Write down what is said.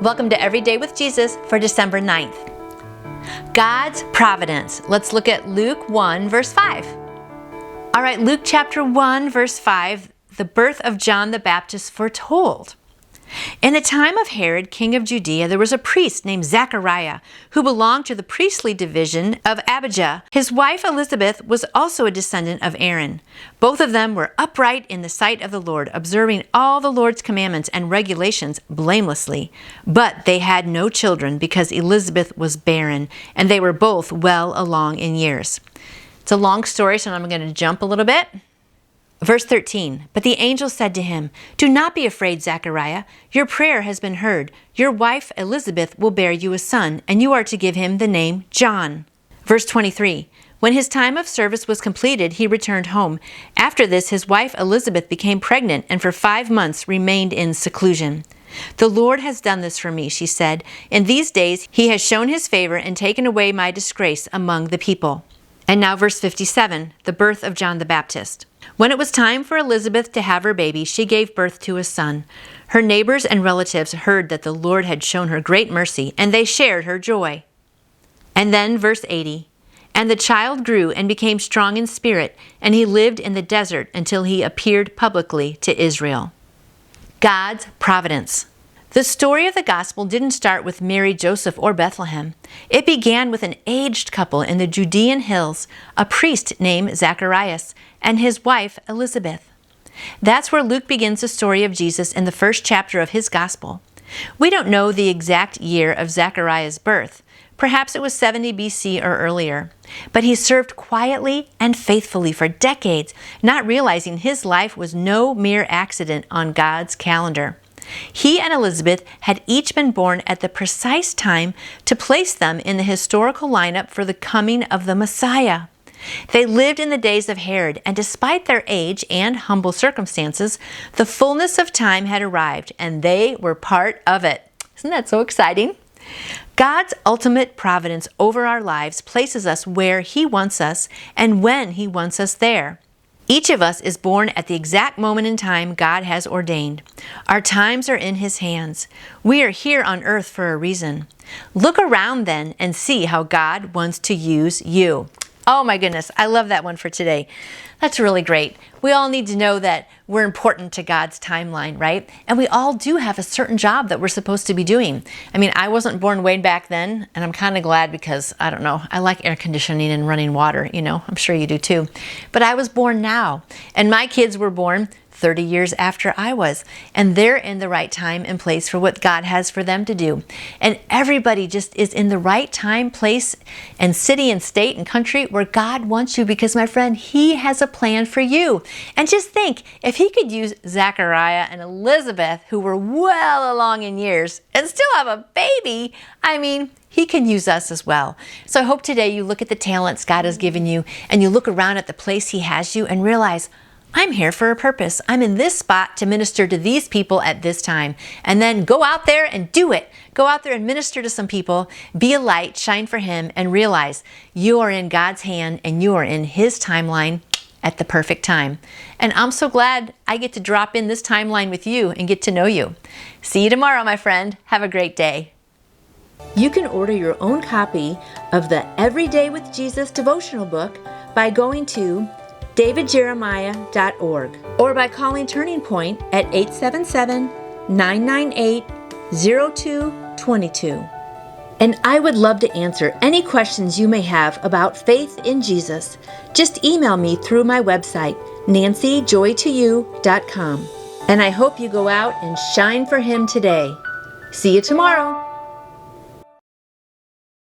Welcome to Every Day with Jesus for December 9th. God's providence. Let's look at Luke 1, verse 5. All right, Luke chapter 1, verse 5, the birth of John the Baptist foretold. In the time of Herod, king of Judea, there was a priest named Zechariah who belonged to the priestly division of Abijah. His wife Elizabeth was also a descendant of Aaron. Both of them were upright in the sight of the Lord, observing all the Lord's commandments and regulations blamelessly. But they had no children because Elizabeth was barren, and they were both well along in years. It's a long story, so I'm going to jump a little bit. Verse 13, but the angel said to him, "Do not be afraid, Zechariah. Your prayer has been heard. Your wife Elizabeth will bear you a son, and you are to give him the name John." Verse 23, when his time of service was completed, he returned home. After this, his wife Elizabeth became pregnant and for 5 months remained in seclusion. "The Lord has done this for me," she said. "In these days he has shown his favor and taken away my disgrace among the people." And now verse 57, the birth of John the Baptist. When it was time for Elizabeth to have her baby, she gave birth to a son. Her neighbors and relatives heard that the Lord had shown her great mercy, and they shared her joy. And then verse 80, and the child grew and became strong in spirit, and he lived in the desert until he appeared publicly to Israel. God's providence. The story of the gospel didn't start with Mary, Joseph, or Bethlehem. It began with an aged couple in the Judean hills, a priest named Zacharias, and his wife Elizabeth. That's where Luke begins the story of Jesus in the first chapter of his gospel. We don't know the exact year of Zechariah's birth. Perhaps it was 70 BC or earlier. But he served quietly and faithfully for decades, not realizing his life was no mere accident on God's calendar. He and Elizabeth had each been born at the precise time to place them in the historical lineup for the coming of the Messiah. They lived in the days of Herod, and despite their age and humble circumstances, the fullness of time had arrived, and they were part of it. Isn't that so exciting? God's ultimate providence over our lives places us where He wants us and when He wants us there. Each of us is born at the exact moment in time God has ordained. Our times are in His hands. We are here on earth for a reason. Look around then and see how God wants to use you. Oh my goodness, I love that one for today. That's really great. We all need to know that we're important to God's timeline, right? And we all do have a certain job that we're supposed to be doing. I mean, I wasn't born way back then, and I'm kind of glad because, I don't know, I like air conditioning and running water, I'm sure you do too. But I was born now, and my kids were born 30 years after I was, and they're in the right time and place for what God has for them to do. And everybody just is in the right time, place, and city and state and country where God wants you, because my friend, He has a plan for you. And just think, if He could use Zechariah and Elizabeth, who were well along in years, and still have a baby, He can use us as well. So I hope today you look at the talents God has given you, and you look around at the place He has you and realize, I'm here for a purpose. I'm in this spot to minister to these people at this time. And then go out there and do it. Go out there and minister to some people. Be a light, shine for Him, and realize you are in God's hand and you are in His timeline at the perfect time. And I'm so glad I get to drop in this timeline with you and get to know you. See you tomorrow, my friend. Have a great day. You can order your own copy of the Every Day with Jesus devotional book by going to davidjeremiah.org or by calling Turning Point at 877-998-0222. And I would love to answer any questions you may have about faith in Jesus. Just email me through my website, nancyjoytoyou.com. And I hope you go out and shine for Him today. See you tomorrow.